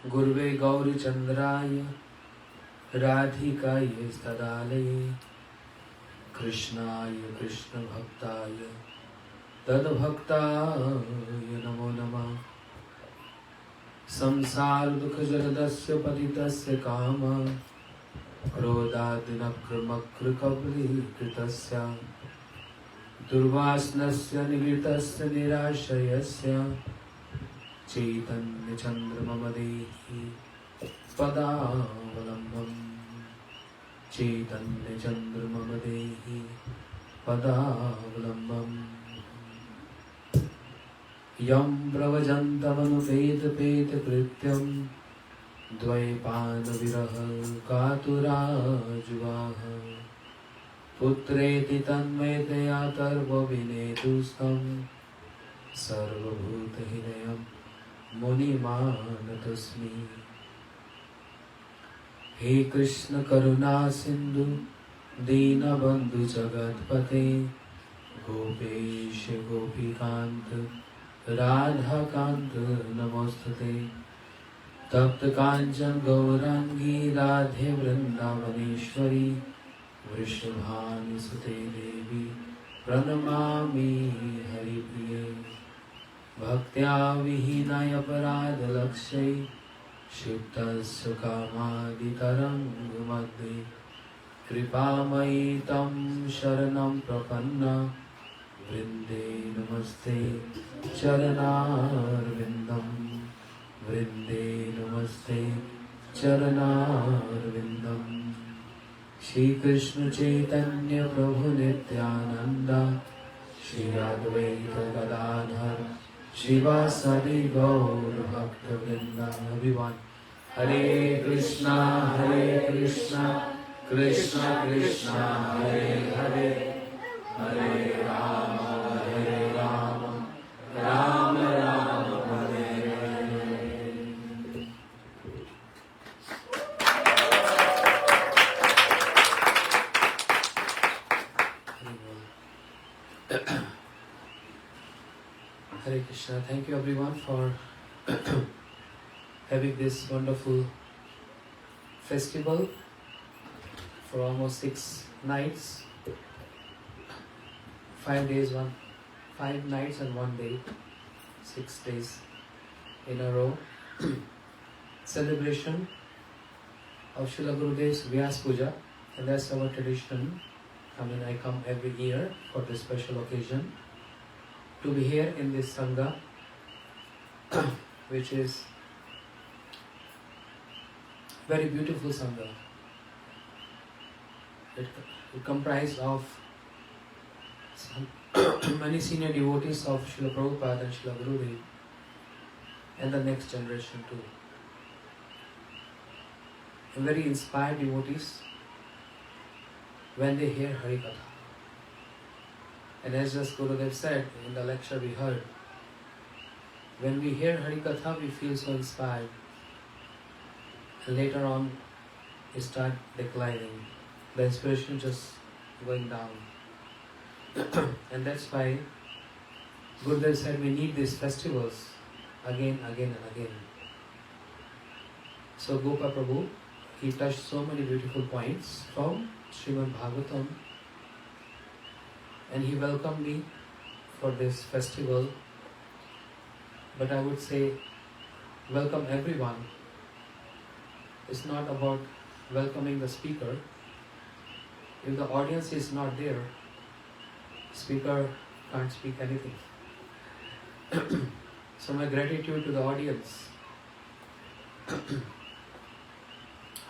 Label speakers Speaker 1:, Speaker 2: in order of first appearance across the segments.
Speaker 1: Gurve Gauri Chandraya Radhikaye Stadalaye Krishnaya Krishna Bhaktaya Tad Bhaktaya Namo Namah Samsar Dukha Jaladasya Patitasya Kama Krodadinakramakra Kabli Kritasya Durvasnasya Nilitasya Nirashayasya Chaitanya Chandramamadehi Padavalambam Chaitanya Chandramamadehi Padavalambam Yam Bravajantamanu Peta Peta Krityam Dvaipana Viraha Katurajvaha Putreti Tanmetaya Tarva Vinetustam Sarvabhuta Hidayam Munimanatasmi He Krishna Karuna Sindhu Dina Bandhu Jagatpate Gopesha Gopikanta Radha Kanta Namostate Tapta Kanchan Gaurangi Radhe Vrindavaneshwari Vrishabhani Sute Devi Pranamami Haripriye Bhaktya Vihinaya Parada Lakshay Shiptasya Kamadi Taranga Madhye Kripamayi Tam Sharanam Prapanna Vrinde Namaste Charanarvindam Vrinde Namaste Charanarvindam Shri Krishna Chaitanya Prabhu Nityananda Shri Advaita Gadadhar Shivasadi Gaur Bhaktivedānta. Everyone, Hare Krishna, Krishna Krishna, Hare Hare, Hare Rama, Rama Rama, Hare Hare. Hare Krishna. Thank you everyone for having this wonderful festival for almost 6 nights, 5 days, 5 nights and 1 day, 6 days in a row. Celebration of Srila Gurudev's Vyas Puja, and that's our tradition. I come every year for this special occasion to be here in this Sangha, which is very beautiful Sangha. It comprised of many senior devotees of Srila Prabhupada and Srila Gurudeva, and the next generation too. And very inspired devotees when they hear Harikatha. And as just Gurudeva said in the lecture we heard, when we hear Harikatha we feel so inspired, and later on we start declining. The inspiration just going down. And that's why Gurudeva said we need these festivals again and again. So Gopa Prabhu, he touched so many beautiful points from Srimad Bhagavatam, and he welcomed me for this festival. But I would say, welcome everyone. It's not about welcoming the speaker. If the audience is not there, speaker can't speak anything. So my gratitude to the audience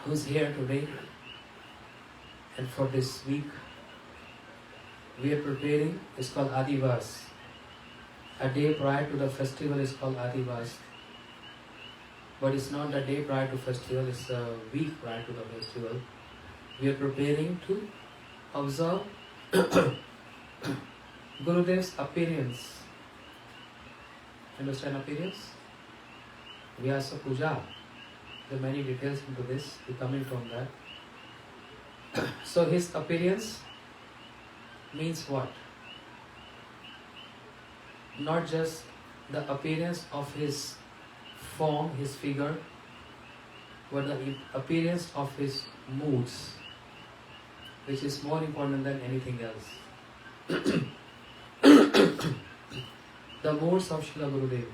Speaker 1: who's here today. And for this week, we are preparing, it's called Adivas. A day prior to the festival is called Adivas. But it's not the day prior to festival, it's a week prior to the festival. We are preparing to observe Gurudev's appearance. Understand appearance? Vyasa Puja. There are many details into this, we coming from that. So his appearance means what? Not just the appearance of his form, his figure, but the appearance of his moods, which is more important than anything else. The moods of Srila Gurudeva.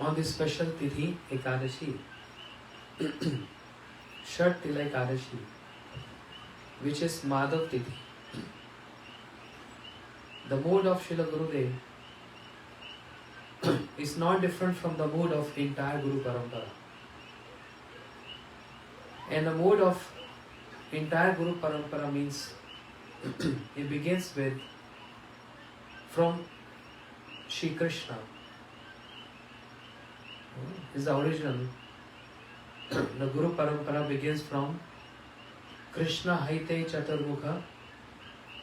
Speaker 1: On this special Tithi, Ekadasi, Shat Tila Ekadasi, which is Madhav Tithi. The mood of Srila Gurudeva is not different from the mood of entire Guru Parampara. And the mood of entire Guru Parampara means it begins with from Shri Krishna. Is the original. The Guru Parampara begins from Krishna Haite Chaturmukha,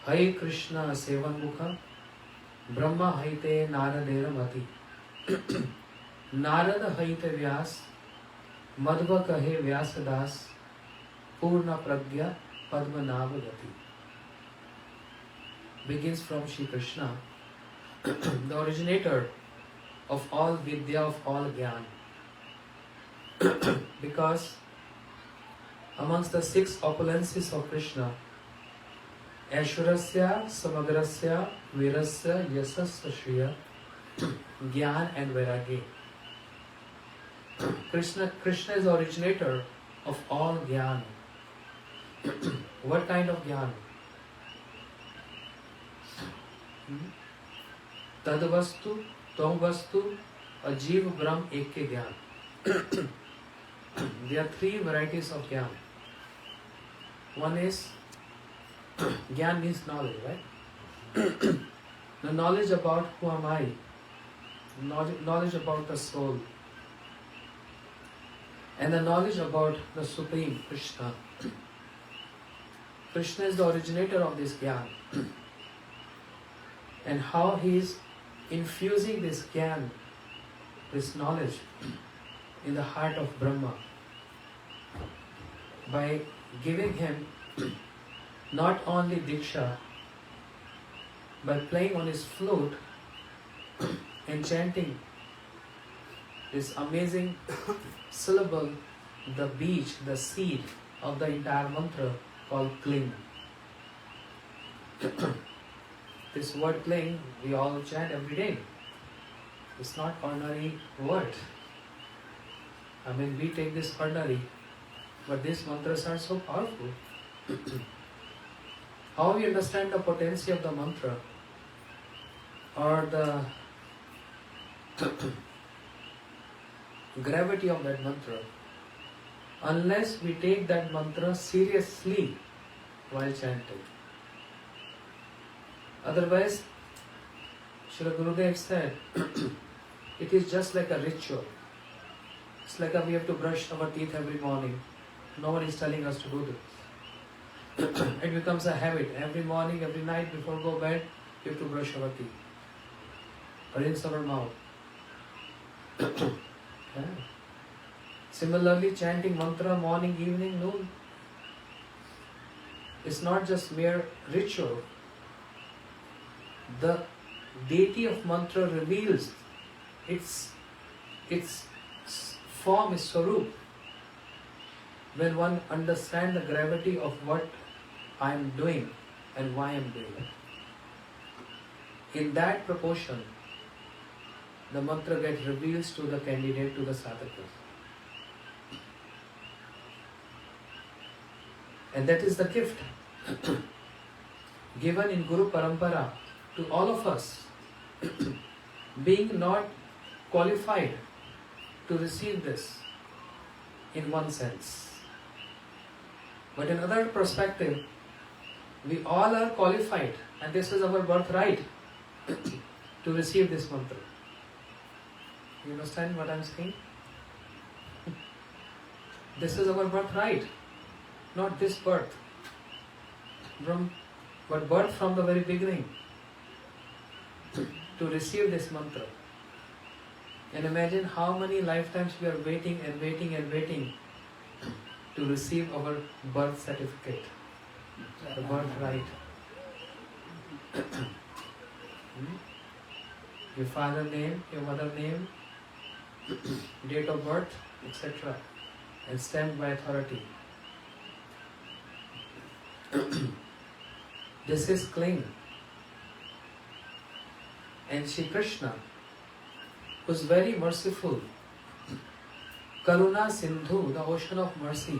Speaker 1: Hai Krishna Sevanmukha, Brahma Haite Naradera Mati, Narada Haite Vyas, Madhva Kahe Vyasadas, Purna Pragya Padmanabha Gati. Begins from Shri Krishna, the originator of all Vidya, of all Gyan. Because amongst the 6 opulences of Krishna, Aishwarasya, Samagrasya, Virasya, Yasasya, Shriya, Gyan and Vairagya. Krishna is the originator of all Gyan. What kind of Gyan? Tad vastu, Tom vastu, Ajiv Brahm Ek ke Gyan. There are 3 varieties of Gyan. One is Gyan means knowledge, right? The knowledge about who am I, knowledge about the soul, and the knowledge about the Supreme Krishna. Krishna is the originator of this Gyan. And how he is infusing this Gyan, this knowledge, in the heart of Brahma by giving him not only Diksha, by playing on his flute and chanting this amazing syllable, the beach, the seed of the entire mantra called Kling. This word Kling we all chant every day. It's not ordinary word. I mean, we take this ordinary, but these mantras are so powerful. How we understand the potency of the mantra or the gravity of that mantra, unless we take that mantra seriously while chanting. Otherwise, Srila Gurudeva said, it is just like a ritual. It's like we have to brush our teeth every morning. No one is telling us to do this. It becomes a habit. Every morning, every night before go bed, we have to brush our teeth. Rinse our mouth. Yeah. Similarly, chanting mantra morning, evening, noon. It's not just mere ritual. The deity of mantra reveals its form is Swarup. When one understands the gravity of what I am doing and why I am doing it. In that proportion, the mantra gets revealed to the candidate, to the sadhaka. And that is the gift given in Guru Parampara to all of us, being not qualified to receive this in one sense. But in other perspective, we all are qualified, and this is our birthright to receive this mantra. You understand what I am saying? This is our birthright, not this birth, but birth from the very beginning to receive this mantra. And imagine how many lifetimes we are waiting and waiting and waiting to receive our birth certificate, the birthright. Your father name, your mother name, date of birth, etc. and stamped by authority. This is cling. And Shri Krishna was very merciful. Karuna Sindhu, the ocean of mercy.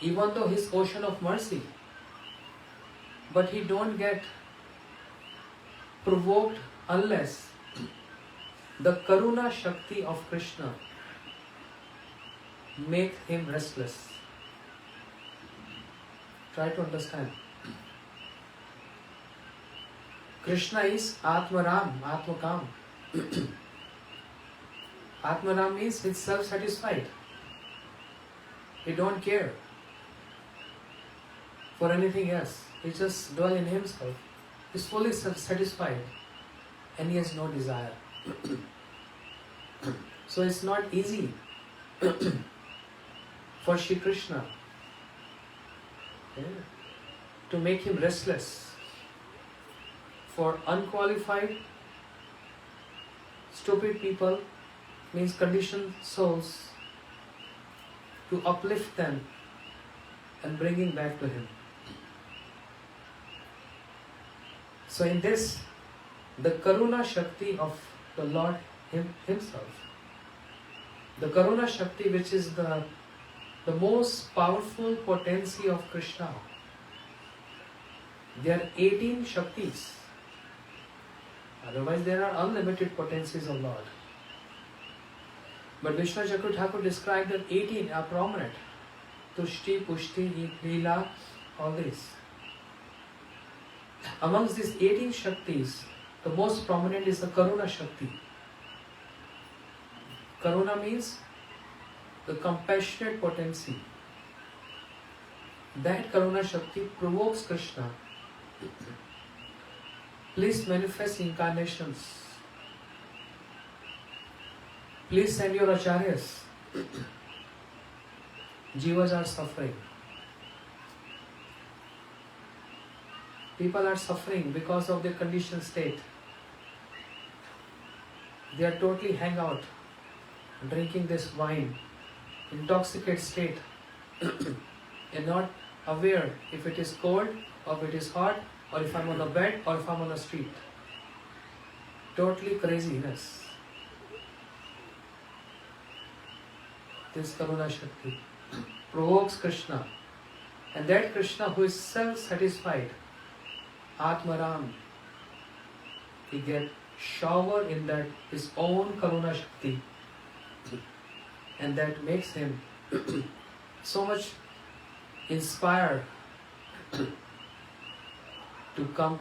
Speaker 1: Even though he's ocean of mercy, but he don't get provoked unless the Karuna Shakti of Krishna make him restless. Try to understand. Krishna is Atmaram, Atmakam. Atmaram means he's self-satisfied. He don't care for anything else. He just dwells in himself. He's fully satisfied and he has no desire. So it's not easy for Shri Krishna to make him restless. For unqualified, stupid people, means conditioned souls, to uplift them and bringing back to him. So in this, the Karuna Shakti of the Lord himself, the Karuna Shakti which is the most powerful potency of Krishna. There are 18 Shaktis. Otherwise there are unlimited potencies of Lord. But Vishnu Chakra Thakur described that 18 are prominent. Tushti, Pushti, Leela, all these. Amongst these 18 Shaktis, the most prominent is the Karuna Shakti. Karuna means the compassionate potency. That Karuna Shakti provokes Krishna. Please manifest incarnations. Please send your acharyas. Jivas are suffering. People are suffering because of their conditioned state. They are totally hang out, drinking this wine, intoxicated state, and not aware if it is cold or if it is hot, or if I'm on the bed or if I'm on the street. Totally craziness. This Karuna Shakti provokes Krishna. And that Krishna who is self-satisfied, Atmaram, he gets shower in that his own Karuna Shakti. And that makes him so much inspired to come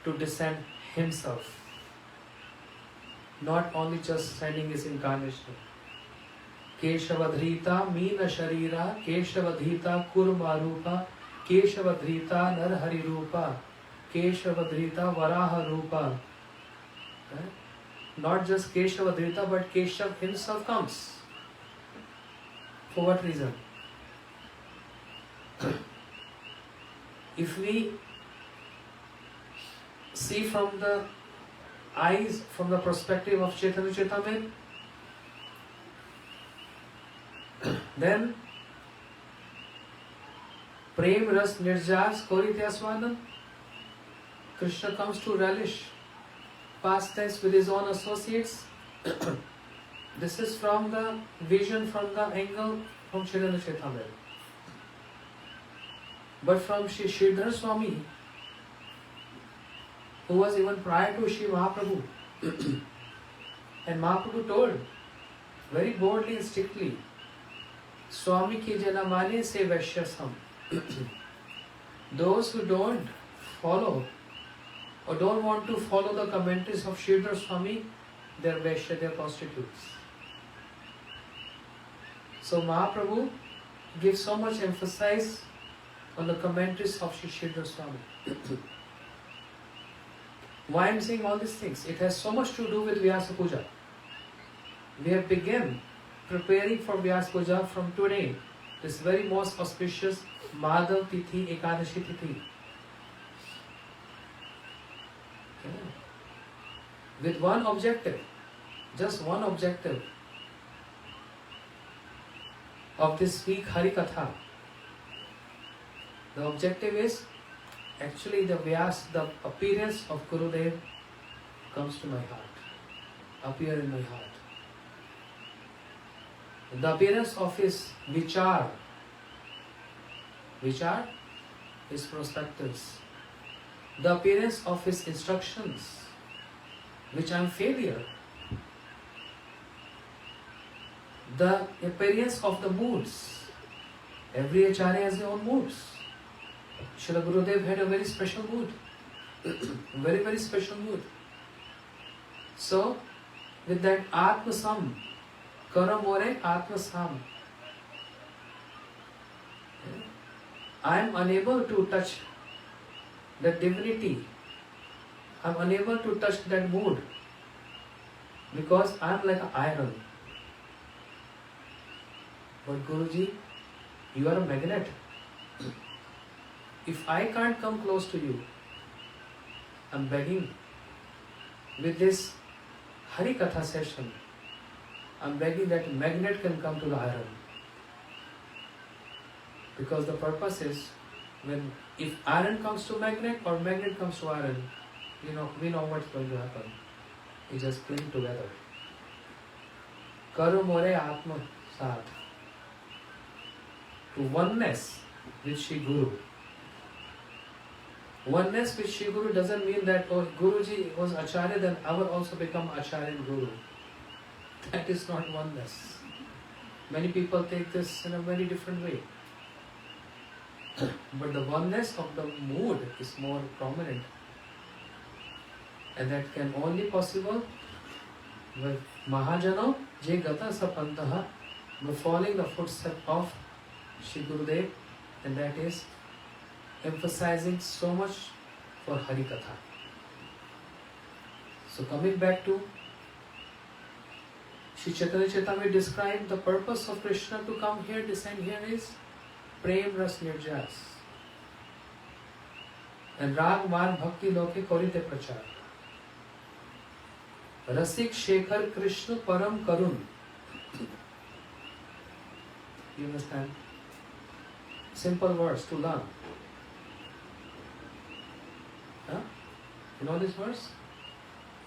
Speaker 1: to descend himself. Not only just sending his incarnation. Keshavadhrita Meena Sharira, Keshavadhrita Kurma Rupa, Keshavadhrita Narhari Rupa, Keshavadhrita Varaha Rupa. Not just Keshavadhrita, but Keshav himself comes. For what reason? If we see from the eyes, from the perspective of Chaitanya Chaitamrita, then Prem Ras Nirjas Korityaswadan, Krishna comes to relish pastimes with his own associates. This is from the vision, from the angle from Chaitanya Chaitamrita. But from Shri Sridhar Swami, who was even prior to Shri Mahaprabhu, and Mahaprabhu told very boldly and strictly, Swami ki janamane se vaishyasam. Those who don't follow or don't want to follow the commentaries of Sridhar Swami, they are Vaishya, they are prostitutes. So Mahaprabhu gives so much emphasis on the commentaries of Sridhar Swami. Why I am saying all these things? It has so much to do with Vyasa Puja. We have begun preparing for Vyasa Puja from today, this very most auspicious Madhav Tithi, Ekadasi Tithi. with one objective, just one objective of this week Harikatha. The objective is actually the appearance of Gurudev comes to my heart, appear in my heart. The appearance of his vichar his perspectives, the appearance of his instructions, which I am failure, the appearance of the moods. Every acharya has their own moods. Srila Gurudev had a very special mood, very, very special mood. So, with that Atma Sam, Kara More Atma Sam, I am unable to touch the divinity. I am unable to touch that mood because I am like an iron. But Guruji, you are a magnet. If I can't come close to you, I am begging with this Harikatha session, I am begging that magnet can come to the iron. Because the purpose is, if iron comes to magnet or magnet comes to iron, we know what's going to happen. It just cling together. Karo more Atma Sat. To oneness with Shri Guru. Oneness with Shri Guru doesn't mean that Guruji was Acharya, then I will also become Acharya and Guru. That is not oneness. Many people take this in a very different way. But the oneness of the mood is more prominent. And that can only possible with Mahajano Je Gata Sapantaha, by following the footsteps of Shri Gurudev, and that is emphasizing so much for Harikatha. So coming back to Shri Chaitanya Charitamrita described the purpose of Krishna to come here, descend here is Prem Ras Nirjas and Rag Mar Bhakti Loke Korite Prachar. Rasik Shekhar Krishna Param Karun. You understand? Simple verse to learn. Huh? You know this verse?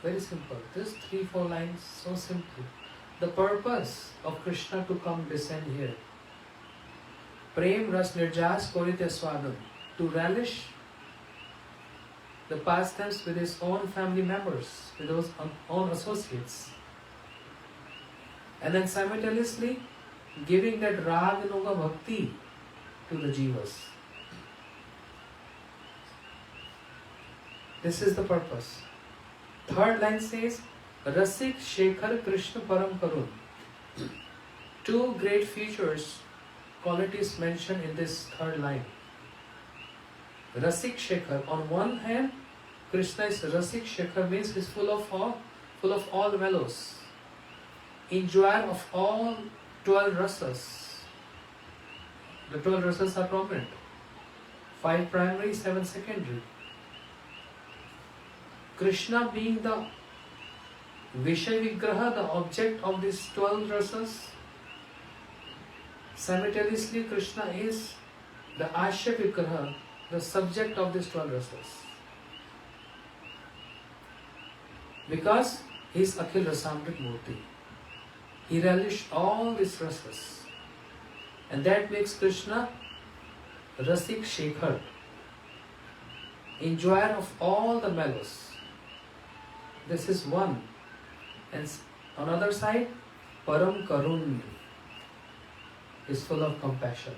Speaker 1: Very simple. Just 3-4 lines, so simple. The purpose of Krishna to come descend here. Prem Ras Nirjas Korite Swadam. To relish the pastimes with his own family members, with his own associates. And then simultaneously giving that Rag Noga Bhakti to the Jivas. This is the purpose. Third line says, Rasik Shekhar Krishna Param Karun. Two great features, qualities mentioned in this third line. Rasik Shekhar. On one hand, Krishna is Rasik Shekhar, means he is full of all mellows. Enjoyer of all 12 rasas. The 12 rasas are prominent. 5 primary, 7 secondary. Krishna being the Vishay Vigraha, the object of these 12 rasas. Simultaneously, Krishna is the Ashya Vigraha, the subject of these 12 rasas. Because he is Akhil Rasamrit Murti. He relished all these rasas. And that makes Krishna Rasik Shekhar, enjoyer of all the mellows. This is one. And on the other side, Param Karun is full of compassion.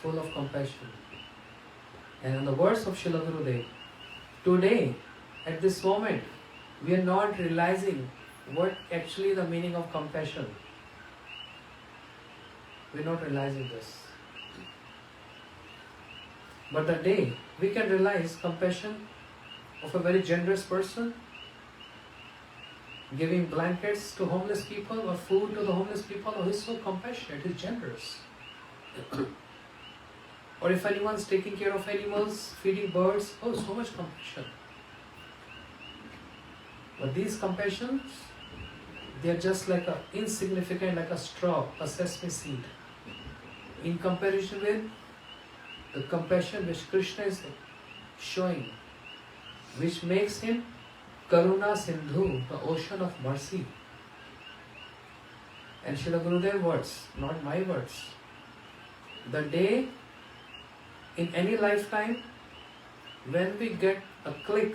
Speaker 1: Full of compassion. And in the words of Srila Gurudev, today, at this moment, we are not realizing what actually the meaning of compassion. We are not realizing this. But the day we can realize compassion of a very generous person, giving blankets to homeless people or food to the homeless people, oh, he's so compassionate, he's generous. Or if anyone's taking care of animals, feeding birds, oh, so much compassion. But these compassions, they are just like a insignificant, like a straw, a sesame seed, in comparison with the compassion which Krishna is showing, which makes him Karuna Sindhu, the ocean of mercy. And Srila Gurudeva words, not my words. The day in any lifetime when we get a click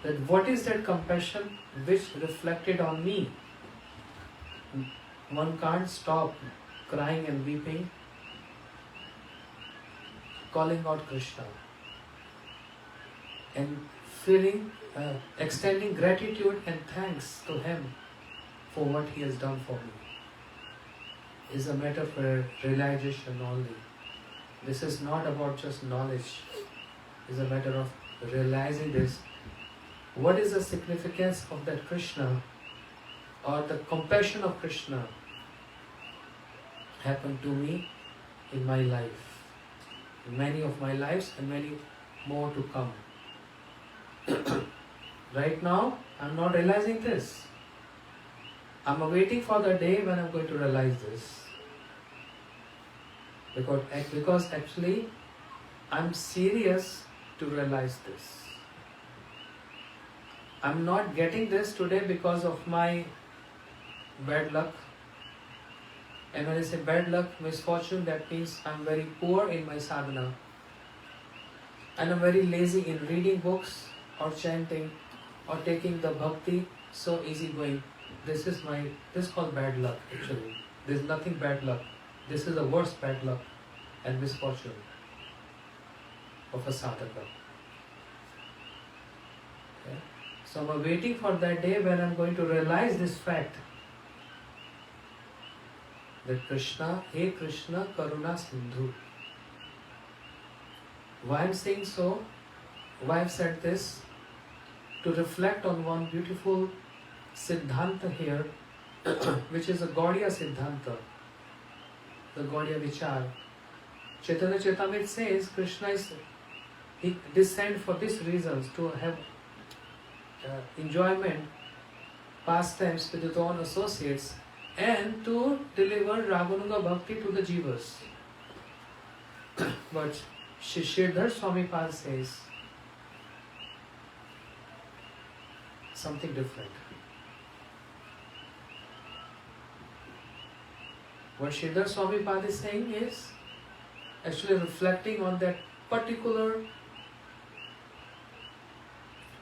Speaker 1: that what is that compassion which reflected on me, one can't stop crying and weeping, calling out Krishna and feeling, extending gratitude and thanks to him for what he has done for me. Is a matter for realization only. This is not about just knowledge. It's a matter of realizing this. What is the significance of that Krishna or the compassion of Krishna happened to me in my life, in many of my lives and many more to come. Right now, I'm not realizing this. I'm waiting for the day when I'm going to realize this. Because actually, I'm serious to realize this. I'm not getting this today because of my bad luck. And when I say bad luck, misfortune, that means I'm very poor in my sadhana. And I'm very lazy in reading books or chanting or taking the bhakti so easygoing. This is called bad luck actually. There's nothing bad luck. This is the worst bad luck and misfortune of a sadhaka. Okay? So I'm waiting for that day when I'm going to realize this fact that Krishna, Hey Krishna, Karuna Sindhu. Why I'm saying so? Why I've said this? To reflect on one beautiful Siddhanta here, which is a Gaudiya Siddhanta, the Gaudiya Vichar. Chaitanya Charitamrita says Krishna he descended for these reasons, to have enjoyment, pastimes with his own associates, and to deliver Raganuga Bhakti to the jivas. But Sridhar Swamipad says something different. What Sridhar Swamipad is saying is actually reflecting on that particular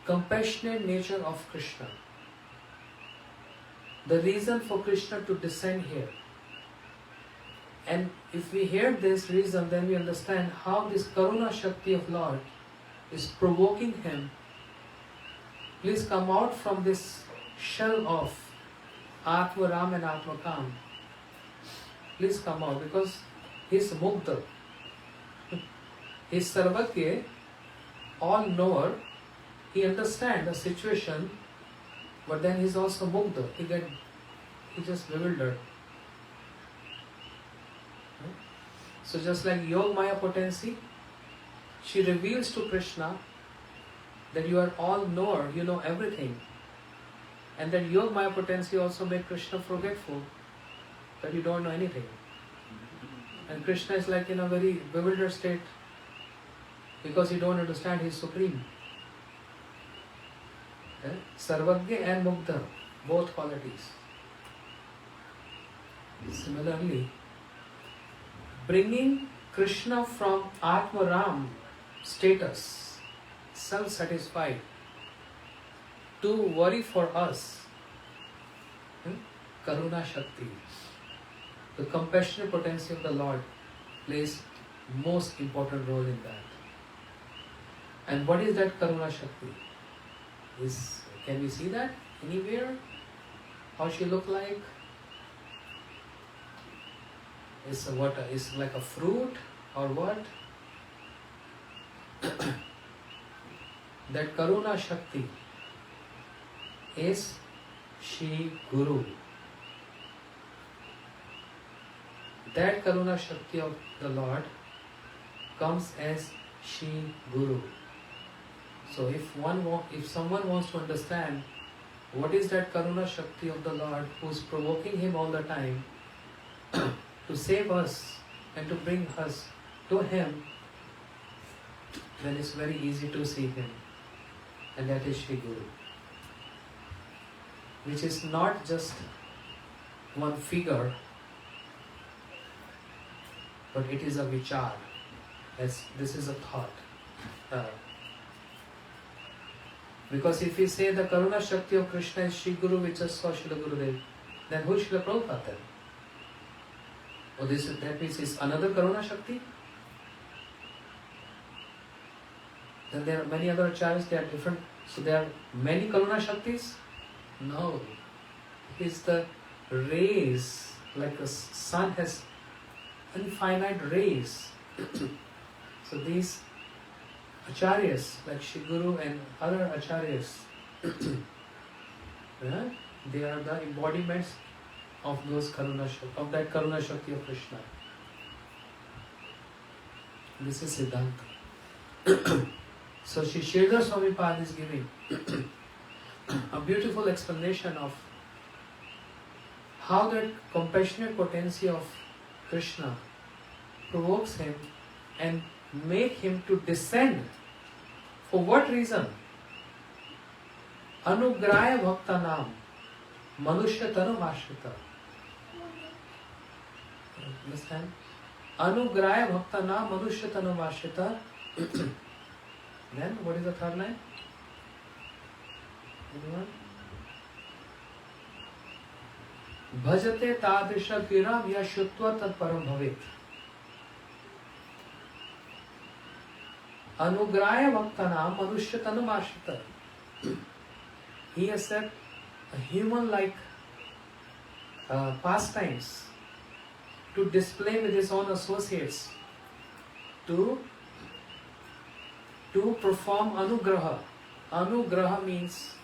Speaker 1: compassionate nature of Krishna. The reason for Krishna to descend here. And if we hear this reason, then we understand how this Karuna Shakti of Lord is provoking him. Please come out from this shell of Atma Ram and Atma Kam. Please come out, because he is Mukta. He is Sarvatya, all knower. He understands the situation, but then he is also Mukta. He just bewildered. So just like Yog Maya potency, she reveals to Krishna that you are all knower, you know everything. And that Yog Maya potency also makes Krishna forgetful, that you don't know anything. And Krishna is like in a very bewildered state because he don't understand he is supreme. Okay? Sarvagya and Mukta, both qualities. Similarly, bringing Krishna from Atma Ram status, self-satisfied, to worry for us, Karuna Shakti, the compassionate potency of the Lord plays most important role in that. And what is that Karuna Shakti? Can we see that anywhere? How she look like? Is like a fruit or what? That Karuna Shakti is Shri Guru. That Karuna Shakti of the Lord comes as Shri Guru. So if someone wants to understand what is that Karuna Shakti of the Lord who is provoking him all the time to save us and to bring us to him, then it's very easy to see him. And that is Shri Guru, which is not just one figure, but it is a vichar. This is a thought. Because if we say the Karuna Shakti of Krishna is Shri Guru, which is saw Srila Gurudeva, then who is Srila Prabhupada then? Oh, that means it's another Karuna Shakti? Then there are many other acharyas, they are different. So there are many Karuna Shaktis? No. It's the rays, like a sun has infinite rays. So these acharyas, like Shri Guru and other acharyas, they are the embodiments of those of that Karuna Shakti of Krishna. This is Siddhanta. So Shri Sridhar Swami Pad is giving a beautiful explanation of how that compassionate potency of Krishna provokes him and make him to descend. For what reason? Anugraya Bhaktanam Manushya Tanum Ashrita. Understand? Anugraya Bhaktanam Manushya Tanum Ashrita. Then what is the third line? Anyone? Bhajate tadrisha kiram yashutva tat param bhavit. Anugraya Bhaktanam Manushya Tanum Ashrita. He has said a human-like pastimes to display with his own associates to perform anugraha. Anugraha means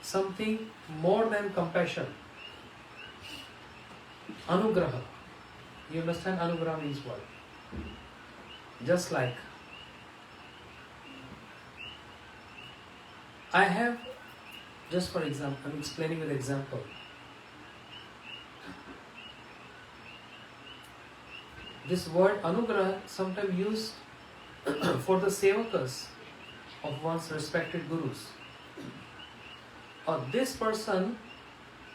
Speaker 1: something more than compassion. Anugraha. You understand anugraha means what? Just like I have, just for example, I'm explaining with example. This word anugraha sometimes used for the sevakas of one's respected gurus. Or this person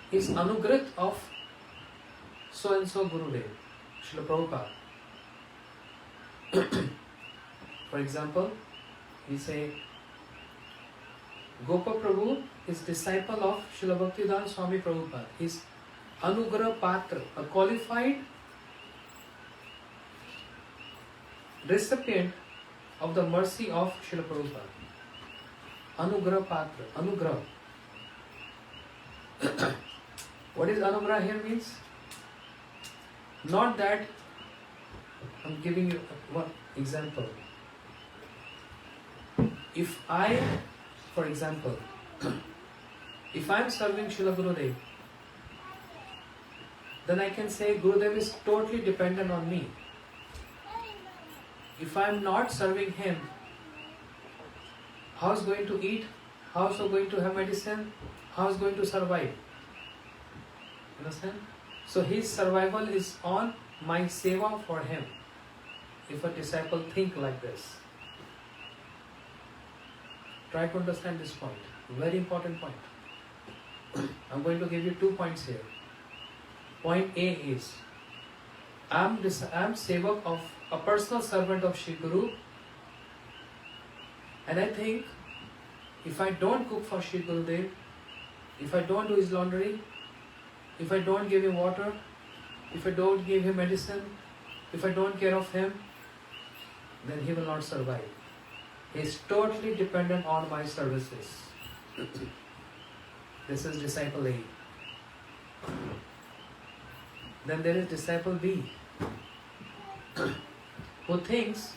Speaker 1: is anugrit of so and so Gurudeva, Srila Prabhupada. For example, we say Gopa Prabhu is disciple of Srila Bhaktivedānta Swami Prabhupada. He is Anugrah Patra, a qualified recipient of the mercy of Srila Prabhupada. Anugrah Patra, Anugrah. What is Anugrah here means? Not that, I'm giving you one example. If I, for example, if I am serving Srila Gurudeva, then I can say Gurudeva is totally dependent on me. If I am not serving him, how is going to eat? How is going to have medicine? How is going to survive? Understand? So his survival is on my seva for him. If a disciple think like this. Try to understand this point. Very important point. I'm going to give you 2 points here. Point A is, I am sevak of a personal servant of Shri Guru, and I think if I don't cook for Shri Gurudev, if I don't do his laundry, if I don't give him water, if I don't give him medicine, if I don't care of him, then he will not survive. He is totally dependent on my services. This is disciple A. Then there is disciple B, who thinks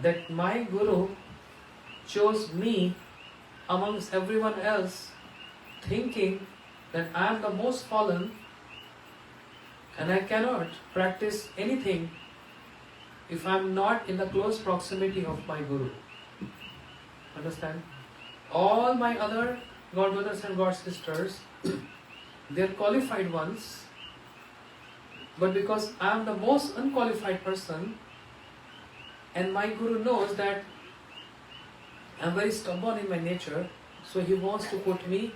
Speaker 1: that my Guru chose me amongst everyone else, thinking that I am the most fallen and I cannot practice anything if I am not in the close proximity of my Guru. Understand? All my other God brothers and God sisters, they are qualified ones, but because I am the most unqualified person, and my Guru knows that I am very stubborn in my nature, so he wants to put me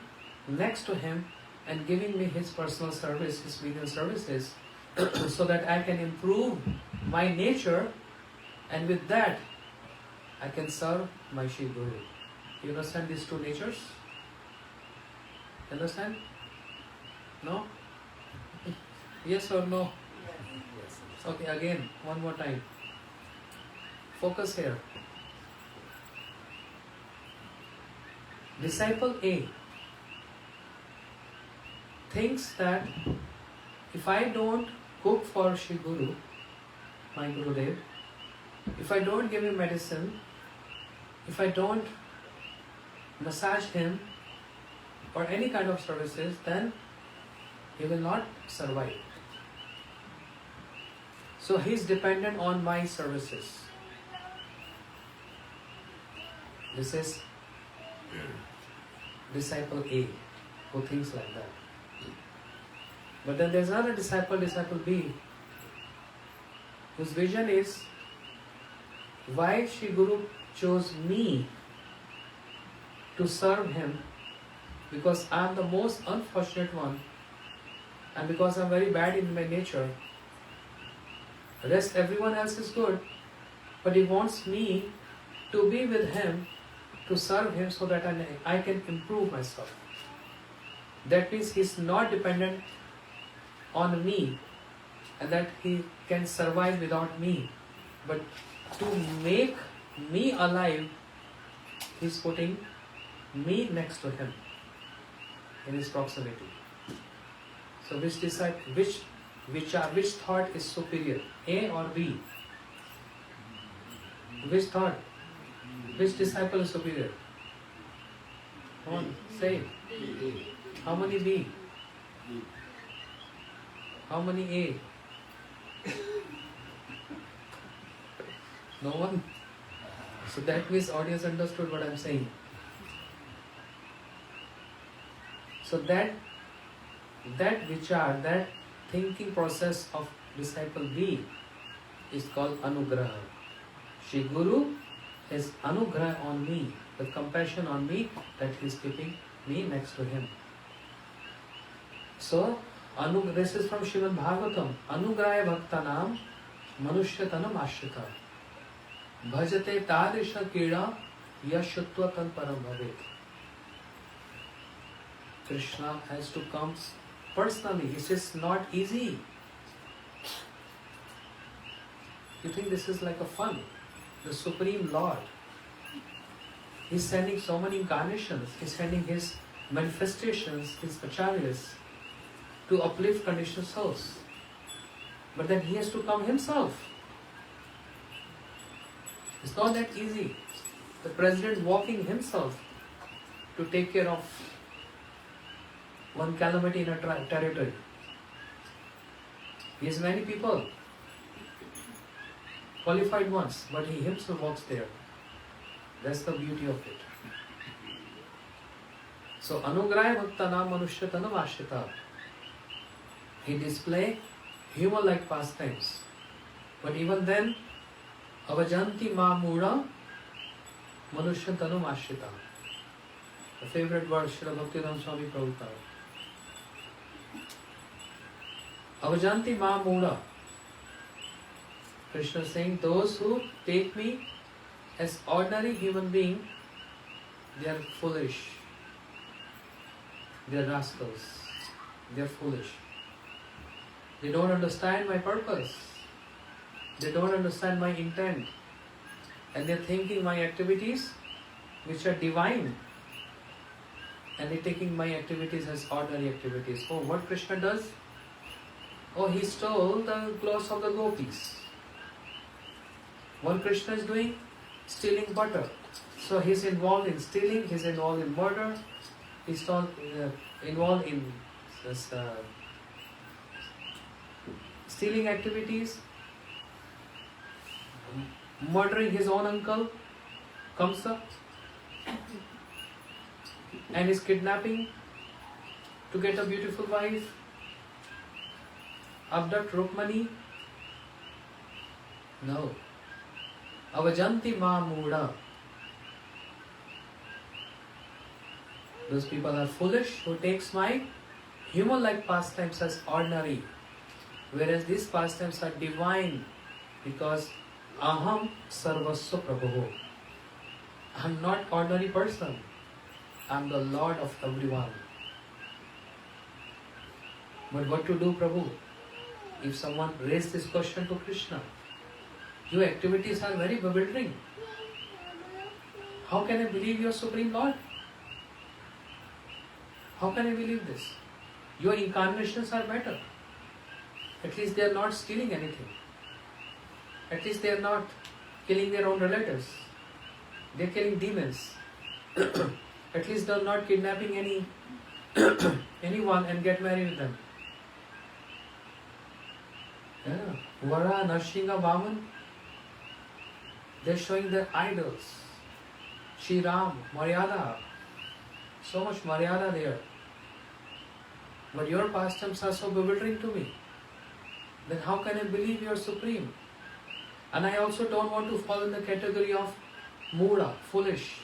Speaker 1: next to him and giving me his personal service, his medial services, so that I can improve my nature, and with that I can serve my Shri Guru. You understand these two natures? Understand? No? Yes or no?
Speaker 2: Yes.
Speaker 1: Okay, again, one more time. Focus here. Disciple A thinks that if I don't cook for Shri Guru, my Gurudev, if I don't give him medicine, if I don't massage him or any kind of services, then he will not survive. So he is dependent on my services. This is disciple A who thinks like that. But then there's another disciple, disciple B, whose vision is, why Shri Guru chose me to serve him, because I am the most unfortunate one, and because I am very bad in my nature. Rest everyone else is good, but he wants me to be with him, to serve him, so that I can improve myself. That means he is not dependent on me, and that he can survive without me. But to make me alive, he is putting me next to him in his proximity. So which thought is superior, A or B? Which thought? Which disciple is superior? Come on, say it. How many B? How many A? No one? So that means audience understood what I am saying. So that vichar, that thinking process of disciple B is called anugraha. Shri Guru is anugraha on me, the compassion on me, that he is keeping me next to him. So, this is from Srimad Bhagavatam. Anugraya bhaktanam manushyatanam ashrita. Bhajate tadrisha kira yashutva tan param bhavet. Krishna has to come personally. This is not easy. You think this is like a fun? The Supreme Lord. He's sending so many incarnations. He's sending his manifestations, his acharyas, to uplift conditioned souls. But then he has to come himself. It's not that easy. The president walking himself to take care of one calamity in a territory. He has many people, qualified ones, but he himself walks there. That's the beauty of it. So, anugraya bhaktana manushyatanam ashrita. He display human-like pastimes. But even then, avajanti ma mura manushyatanam ashrita. The favorite word, Srila Bhaktivedānta Swami Prabhupada. Avajanti ma mura. Krishna is saying, those who take me as ordinary human being, they are foolish. They are rascals. They are foolish. They don't understand my purpose. They don't understand my intent. And they are thinking my activities, which are divine, and they are taking my activities as ordinary activities. Oh, what Krishna does? Oh, he stole the clothes of the gopis. What Krishna is doing? Stealing butter. So he is involved in stealing, he is involved in murder, he is involved in this, stealing activities, murdering his own uncle, Kamsa. and is kidnapping to get a beautiful wife, abduct Rukmani? No. Avajanti ma muda. Those people are foolish who takes my human-like pastimes as ordinary, whereas these pastimes are divine, because aham sarvasva prabhu. I am not ordinary person. I am the Lord of everyone. But what to do, Prabhu? If someone raised this question to Krishna, your activities are very bewildering. How can I believe you are Supreme Lord? How can I believe this? Your incarnations are better. At least they are not stealing anything. At least they are not killing their own relatives. They are killing demons. At least they are not kidnapping anyone and get married with them. Yeah. Vara, Narsingha, Vaman, they are showing their idols. Shri Ram, Maryada. So much Maryada there. But your pastimes are so bewildering to me. Then how can I believe you are supreme? And I also don't want to fall in the category of Muda, foolish.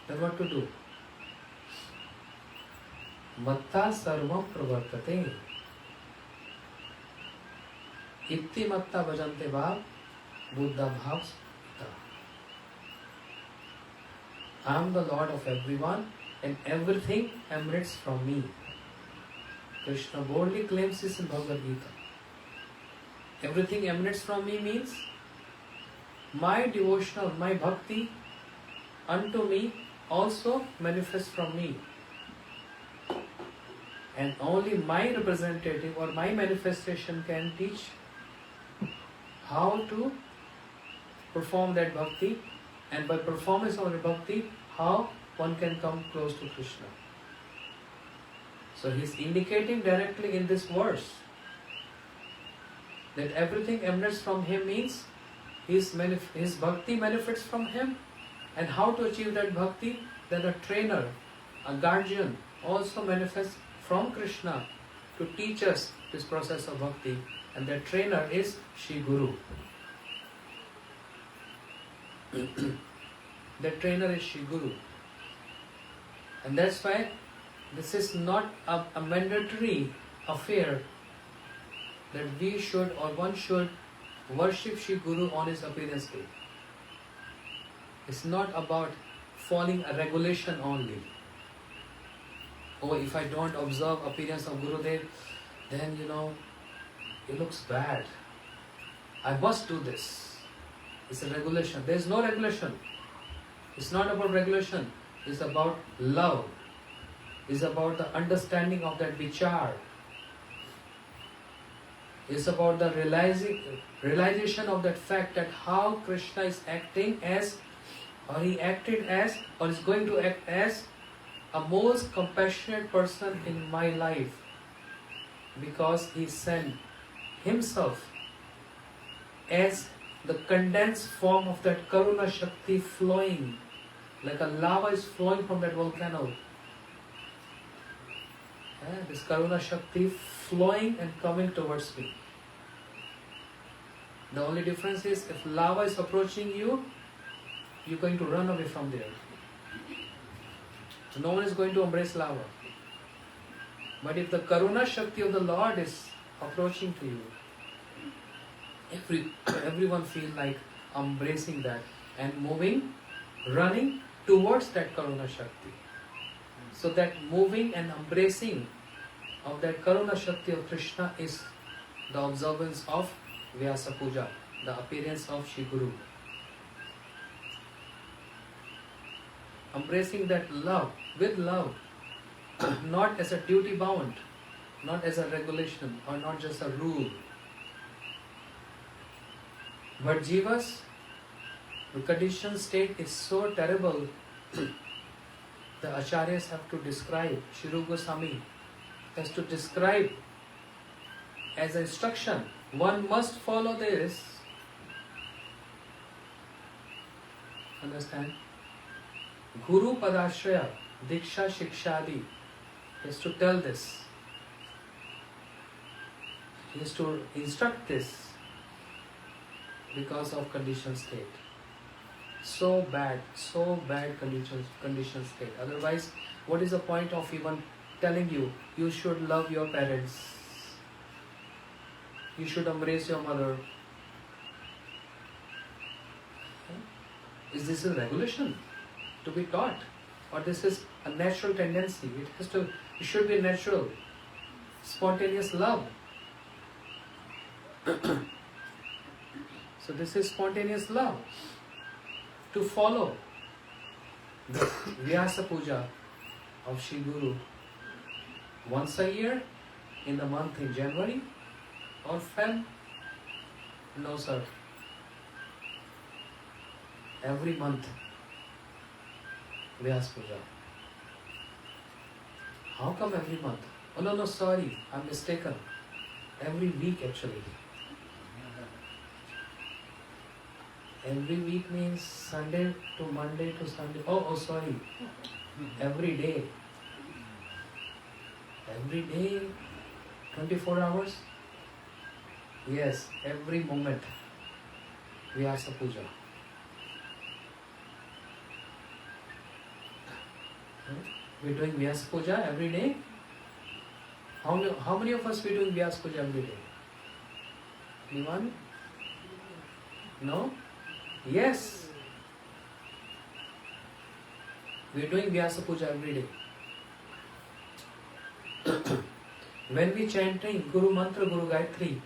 Speaker 1: Then what to do? Matta sarvam pravartate. Itti matta bhajante bhav buddha bhavs. I am the Lord of everyone and everything emanates from me. Krishna boldly claims this in Bhagavad Gita. Everything emanates from me means my devotional, my bhakti unto me also manifests from me. And only my representative or my manifestation can teach how to perform that bhakti, and by performance of the bhakti, how one can come close to Krishna. So he is indicating directly in this verse that everything emanates from him means his bhakti manifests from him, and how to achieve that bhakti, that a trainer, a guardian also manifests from Krishna to teach us this process of bhakti, and that trainer is Shri Guru. That trainer is Shri Guru. And that's why this is not a mandatory affair that we should or one should worship Shri Guru on his appearance day. It's not about following a regulation only. Oh, if I don't observe appearance of Gurudev, then it looks bad. I must do this. It's a regulation. There is no regulation. It's not about regulation. It's about love. It's about the understanding of that vichar. It's about the realization of that fact that how Krishna is acting as, or he acted as, or is going to act as a most compassionate person in my life, because he sent himself as the condensed form of that Karuna Shakti flowing, like a lava is flowing from that volcano. This Karuna Shakti flowing and coming towards me. The only difference is if lava is approaching you, you're going to run away from there. So no one is going to embrace lava. But if the Karuna Shakti of the Lord is approaching to you, everyone feels like embracing that and moving, running towards that Karuna Shakti. So that moving and embracing of that Karuna Shakti of Krishna is the observance of Vyasa Puja, the appearance of Shri Guru. Embracing that love, with love, not as a duty bound, not as a regulation or not just a rule. But Jiva's the conditioned state is so terrible, the Acharyas have to describe, Shri Gosvami has to describe as an instruction. One must follow this Understand? Guru Padashraya, Diksha Shikshadi. He has to tell this. He has to instruct this because of conditioned state. So bad conditioned state. Otherwise, what is the point of even telling you, you should love your parents, you should embrace your mother? Is this a regulation to be taught? Or this is a natural tendency? It should be natural, spontaneous love. So this is spontaneous love. To follow the Vyasa Puja of Shri Guru once a year in the month in January or Feb? No, sir. Every month Vyasa Puja. How come every month? Oh no, sorry, I'm mistaken. Every week actually. Every week means Sunday to Monday to Sunday. Oh, sorry. Every day. Every day, 24 hours. Yes, every moment. Vyasa Puja. We're doing Vyasa Puja every day. How many of us we doing Vyasa Puja every day? Anyone? No? Yes. We're doing Vyasa Puja every day. When we chanting Guru Mantra, Guru Gayatri,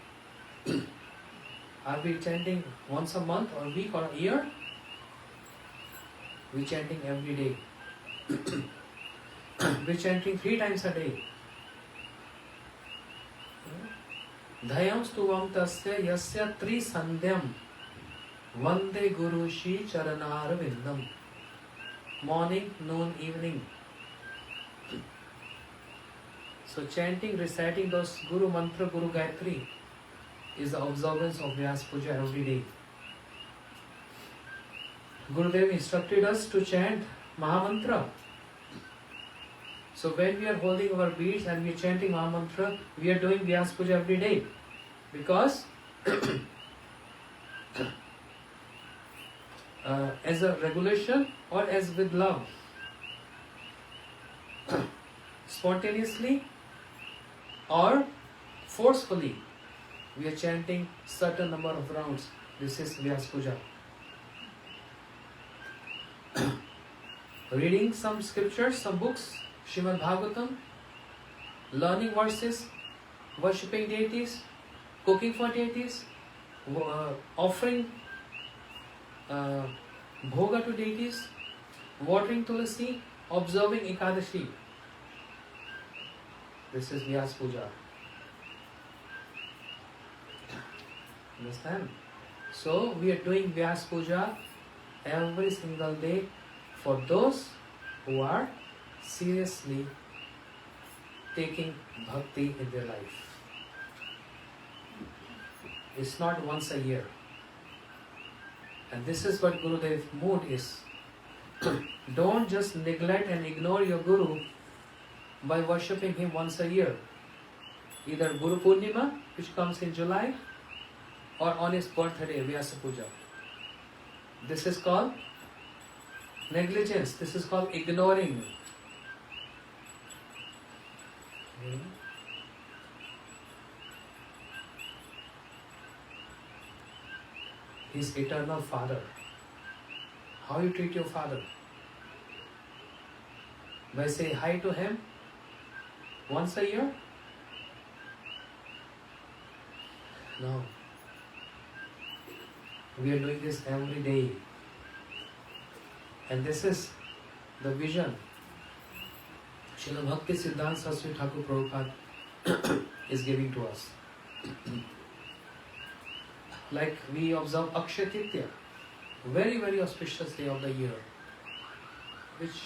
Speaker 1: are we chanting once a month or a week or a year? We're chanting every day. We're chanting 3 times a day. Dhayam stuvam tasya yasya tri sandhyam Vande Guru Shri Charanar Vindam. Morning, noon, evening. So chanting, reciting those Guru Mantra, Guru Gayatri is the observance of Vyasa Puja every day. Gurudeva instructed us to chant Mahamantra. So when we are holding our beads and we are chanting Mahamantra, we are doing Vyasa Puja every day. Because as a regulation or as with love. Spontaneously or forcefully, we are chanting certain number of rounds. This is Vyasa Puja. Reading some scriptures, some books, Srimad Bhagavatam, learning verses, worshipping deities, cooking for deities, offering bhoga to deities, watering tulasi, observing Ekadasi. This is Vyasa Puja. Understand? So we are doing Vyasa Puja every single day for those who are seriously taking bhakti in their life. It's not once a year. And this is what Gurudeva's mood is. Don't just neglect and ignore your Guru by worshipping him once a year. Either Guru Purnima, which comes in July, or on his birthday, Vyasa Puja. This is called negligence. This is called ignoring. His eternal Father. How you treat your father? By saying hi to him once a year? No. We are doing this every day. And this is the vision Srila Bhaktivedānta Saraswati Thakur Prabhupada is giving to us. Like we observe Akshaya Tritiya, very, very auspicious day of the year, which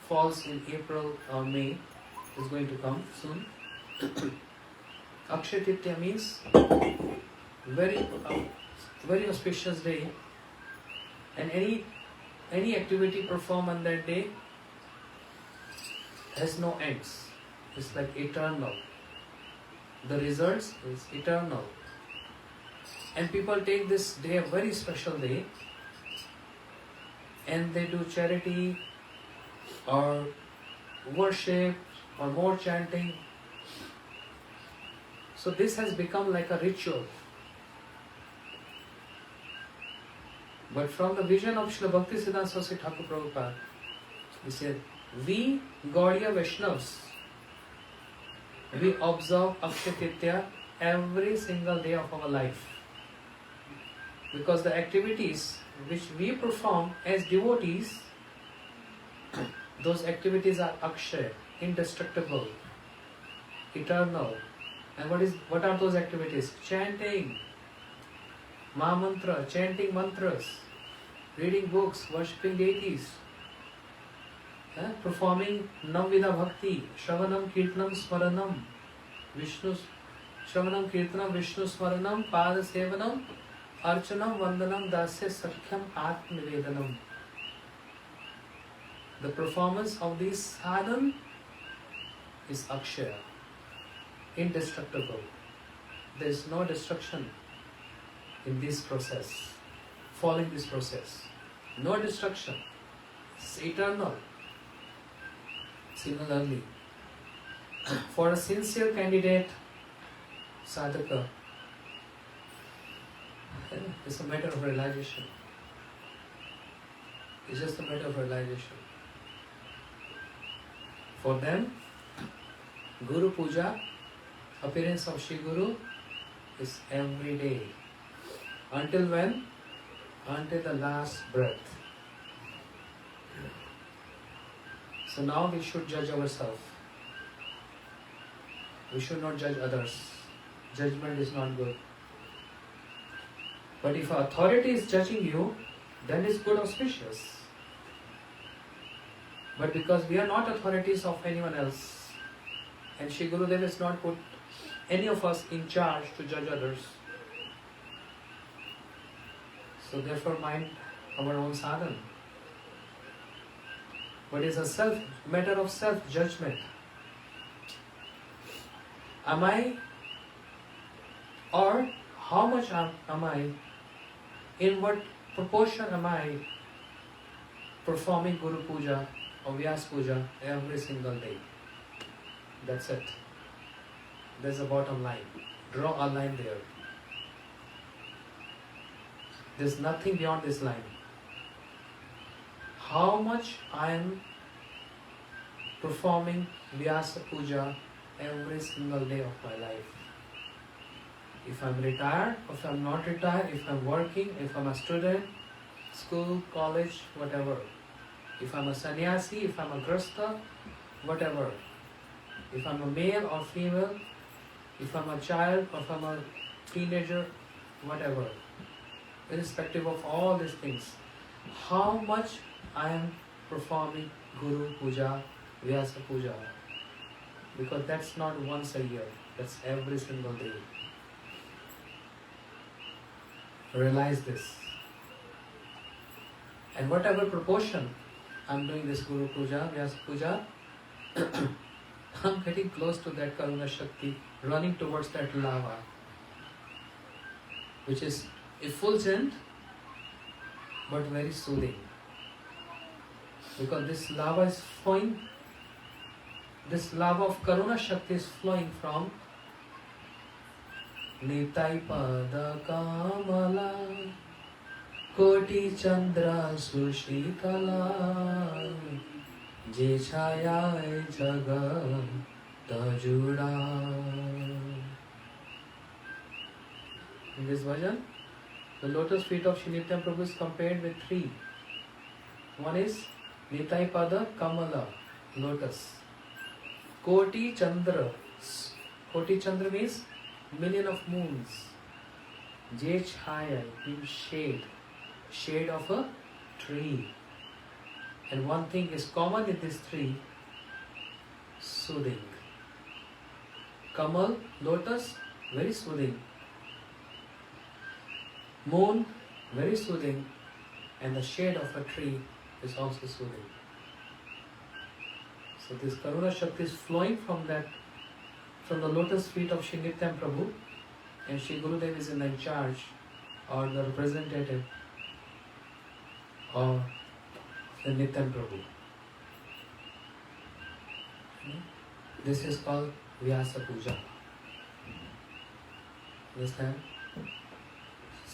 Speaker 1: falls in April or May, is going to come soon. Akshaya Tritiya means very auspicious day, and any any activity performed on that day has no ends. It's like eternal. The results is eternal. And people take this day a very special day and they do charity or worship or more chanting. So this has become like a ritual. But from the vision of Srila Bhaktivedānta Saraswati Thakur Prabhupada, he said, we Gaudiya Vaishnavas, we observe Akshaya Tritiya every single day of our life. Because the activities which we perform as devotees, those activities are Akshaya, indestructible, eternal. And what are those activities? Chanting, Mahamantra, chanting mantras, reading books, worshipping deities, performing Navvida Bhakti, Shravanam, Kirtanam, Smaranam, Vishnu, Shravanam, Kirtanam, Vishnu Smaranam, Pada Sevanam, Archanam, Vandanam, Dasya, Sakhyam, Atmanivedanam. The performance of this sadhan is Akshaya, indestructible. There is no destruction in this process, following this process. No destruction. It's eternal. Similarly, for a sincere candidate, sadhaka, it's a matter of realization. It's just a matter of realization. For them, Guru Puja, appearance of Shri Guru, is every day. Until when? Until the last breath. So now we should judge ourselves. We should not judge others. Judgment is not good. But if authority is judging you, then it's good auspicious. But because we are not authorities of anyone else, and Shri Gurudeva has not put any of us in charge to judge others, so therefore mind our own sadhana. But it's a matter of self-judgment. Am I, or how much am I, in what proportion am I performing Guru Puja or Vyas Puja every single day? That's it. There's a bottom line. Draw a line there. There's nothing beyond this line. How much I am performing Vyasa Puja every single day of my life. If I'm retired, if I'm not retired, if I'm working, if I'm a student, school, college, whatever. If I'm a sannyasi, if I'm a grasta, whatever. If I'm a male or female, if I'm a child or if I'm a teenager, whatever. Irrespective of all these things, how much I am performing Guru Puja, Vyasa Puja. Because that's not once a year, that's every single day. Realize this. And whatever proportion I'm doing this Guru Puja, Vyasa Puja, I'm getting close to that Karuna Shakti, running towards that lava, which is effulgent but very soothing. Because this lava is flowing, this lava of Karuna Shakti is flowing from Nitai Pada Kamala Koti Chandra Sushitala Je Chaya Jagat Tajuda. In this version, the lotus feet of Shri Nitya Prabhu is compared with three. One is Nitai Pada Kamala, lotus. Koti Chandra. Koti Chandra means million of moons. Je Chaya means shade. Shade of a tree. And one thing is common in these three, soothing. Kamal, lotus, very soothing. Moon, very soothing. And the shade of a tree, is also soothing. So this Karuna Shakti is flowing from the lotus feet of Shri Nityam Prabhu, and Shri Gurudev is in charge or the representative of the Nityam Prabhu. This is called Vyasa Puja. Understand?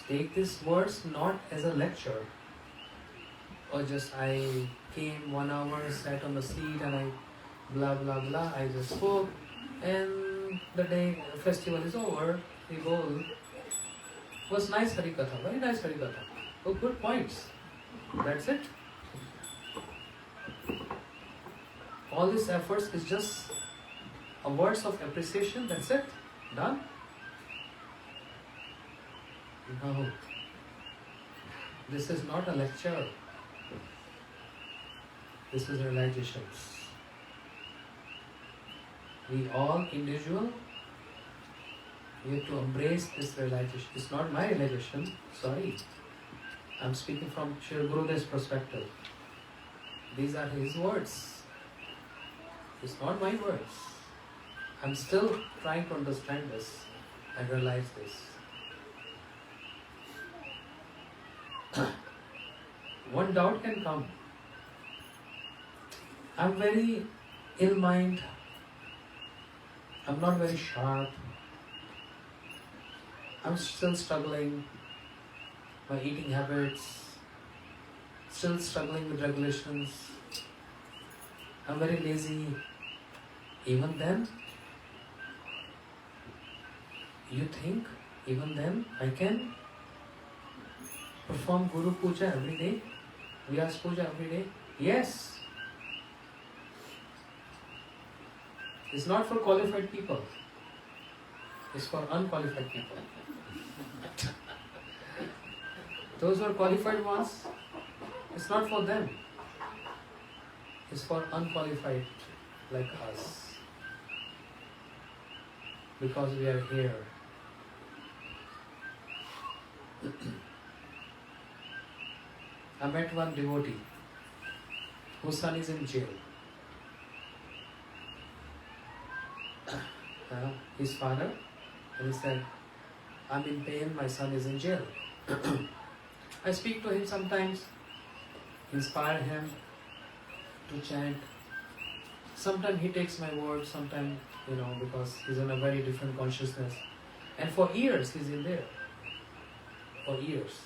Speaker 1: Take these words not as a lecture, or just I came 1 hour, sat on the seat and I blah blah blah, I just spoke and the day festival is over, we go. Was nice Harikatha, very nice Harikatha. Oh, good points. That's it. All these efforts is just a words of appreciation, that's it. Done? No. This is not a lecture. This is realizations. We all individual, we have to embrace this realization. It's not my realization, sorry. I'm speaking from Sri Gurudev's perspective. These are his words. It's not my words. I'm still trying to understand this and realize this. One doubt can come. I'm very ill mind. I'm not very sharp. I'm still struggling my eating habits, still struggling with regulations. I'm very lazy. Even then, you think, even then, I can perform Guru Puja every day? Vyas Puja every day? Yes. It's not for qualified people. It's for unqualified people. Those who are qualified ones, it's not for them. It's for unqualified like us. Because we are here. I met one devotee whose son is in jail. His father, and he said, I'm in pain, my son is in jail. I speak to him sometimes, inspire him to chant. Sometimes he takes my word, sometimes, because he's in a very different consciousness. And for years he's in there. For years.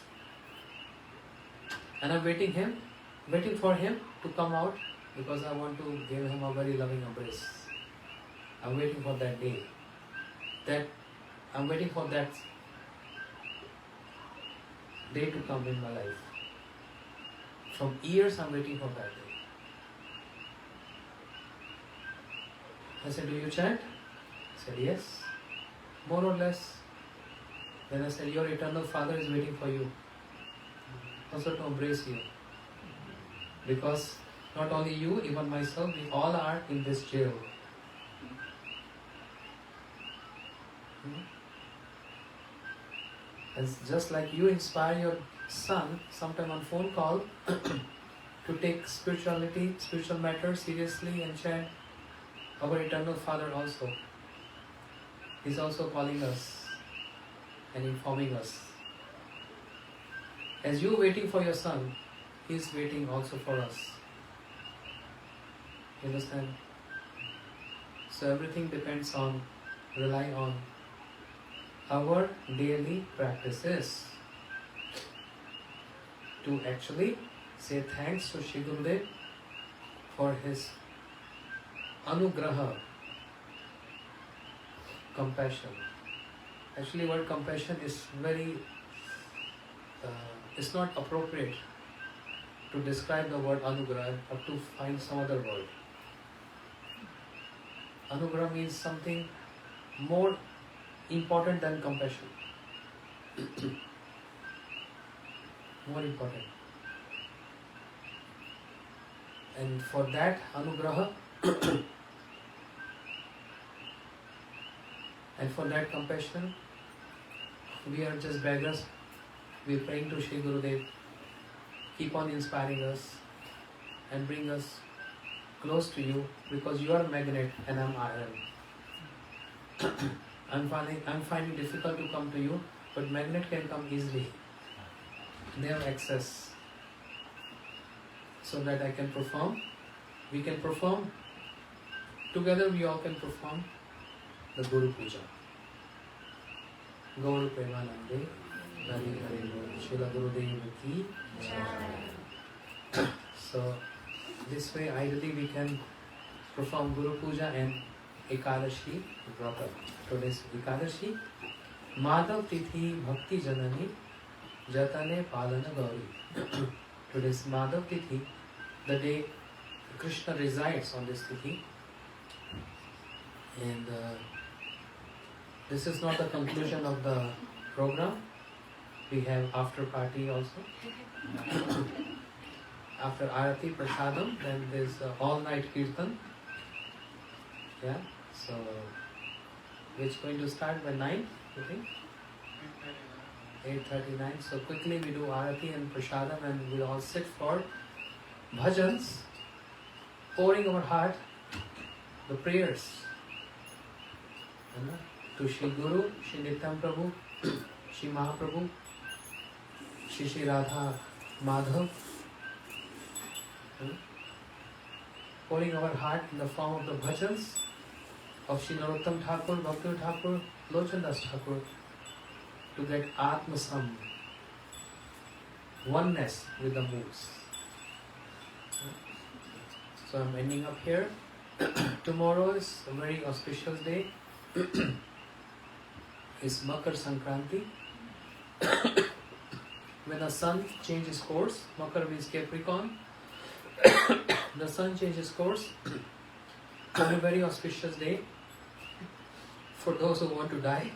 Speaker 1: And I'm waiting for him to come out because I want to give him a very loving embrace. I'm waiting for that day. I'm waiting for that day to come in my life. From years I'm waiting for that day. I said, do you chant? He said, yes. More or less. Then I said, your eternal Father is waiting for you. Also to embrace you. Because not only you, even myself, we all are in this jail. And just like you inspire your son sometime on phone call to take spirituality, spiritual matters seriously and chant, our eternal Father also is also calling us and informing us. As you waiting for your son, he is waiting also for us. You understand? So everything depends on, rely on our daily practices to actually say thanks to Shri Gurudev for his anugraha, compassion. Actually, word compassion is very, it's not appropriate to describe the word anugraha or to find some other word. Anugraha means something more important than compassion. More important. And for that anugraha and for that compassion, we are just beggars. We are praying to Shri Gurudev. Keep on inspiring us. and bring us close to you, because you are a magnet and I'm iron. I'm finding difficult to come to you, but magnet can come easily. They have access, so that I can perform. We can perform together. We all can perform the Guru Puja. Gaur Premanande, Hari Hari Bol, Srila Gurudeva ki. So this way, ideally, we can perform Guru Puja and Ekadasi Vrata. Today's Ekadasi, Madhav Tithi Bhakti Janani Jatane Palana Gauri. Today's Madhav Tithi, the day Krishna resides on this Tithi. And this is not the conclusion of the program. We have after party also. After Arati Prasadam, then there's all night Kirtan. Yeah, so it's going to start by 9, you think? 8:39. So quickly we do Arati and Prasadam, and we all sit for bhajans, pouring our heart the prayers to Shri Guru, Shri Nityam Prabhu, Shri Mahaprabhu, Shri Radha Madhav, pouring our heart in the form of the bhajans of Shri Narottam Thakur, Bhakti Thakur, Lochandas Thakur, to get Atmasam, oneness with the moods. So I'm ending up here. Tomorrow is a very auspicious day. It's Makar Sankranti. When the sun changes course, Makar means Capricorn. The sun changes course. A very auspicious day for those who want to die.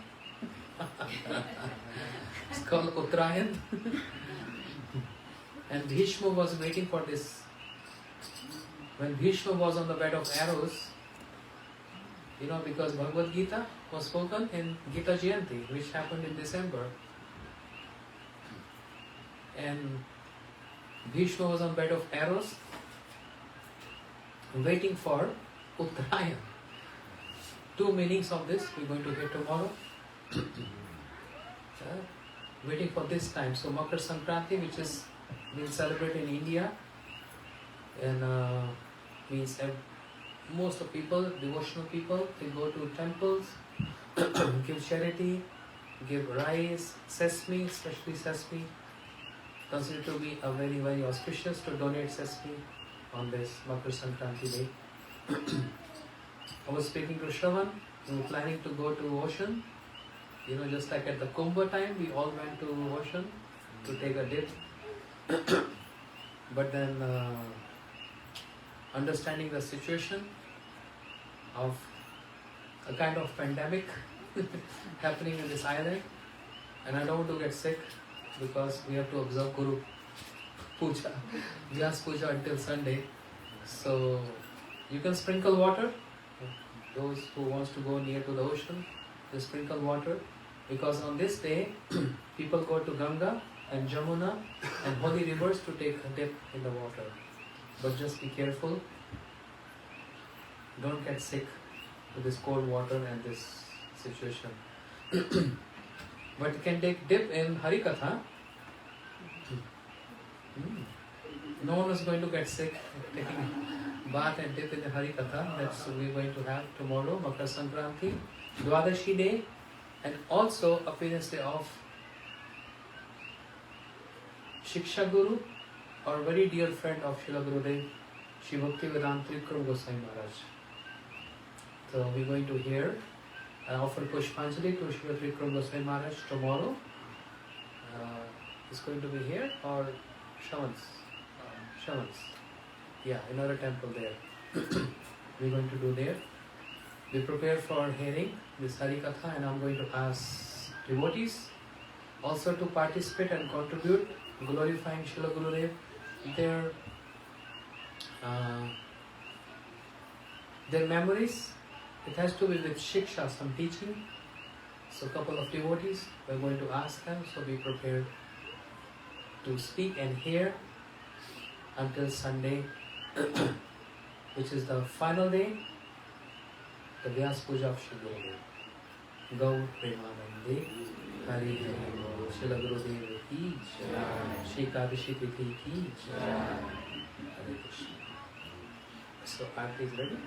Speaker 1: It's called Uttarayan. And Bhishma was waiting for this. When Bhishma was on the bed of arrows, because Bhagavad Gita was spoken in Gita Jayanti, which happened in December. And Bhishma was on bed of arrows, waiting for Uttarayan. Two meanings of this we're going to hear tomorrow. Waiting for this time. So Makar Sankranti, which is being celebrated in India, and means most of people, devotional people, they go to temples, give charity, give rice, sesame, especially sesame, considered to be a very, very auspicious to donate sesame on this Makar Sankranti day. I was speaking to Shravan, we were planning to go to ocean, just like at the Kumbh time, we all went to ocean to take a dip. But then, understanding the situation of a kind of pandemic happening in this island, and I don't want to get sick because we have to observe Guru Puja, Vyas Puja until Sunday. So you can sprinkle water. Those who wants to go near to the ocean, they sprinkle water, because on this day people go to Ganga and Jamuna and holy rivers to take a dip in the water. But just be careful. Don't get sick with this cold water and this situation. But you can take dip in Harikatha. No one is going to get sick taking bath and dip in the Harikatha. That's what we're going to have tomorrow, Makar Sankranti, Dwadashi day, and also appearance day of Shiksha Guru, our very dear friend of Srila Gurudeva, Shri Bhaktivedānta Gosvami Maharaja. So we're going to hear and offer Pushpanjali to Srila Gosvami Maharaj tomorrow. It's going to be here or Shavans? Yeah, another temple there. We're going to do there. We prepare for hearing this Harikatha, and I'm going to ask devotees also to participate and contribute, glorifying Srila Gurudeva, their memories. It has to be with Shiksha, some teaching. So a couple of devotees, we're going to ask them, so be prepared to speak and hear until Sunday which is the final day, the Vyas Puja of Sri Gurudeva. Gaur Premanande, Hari Hari Bol, Srila Gurudeva ki Jai, Shri Ekadasi Tithi ki Jai. Hare Krishna. So, Aarti is ready.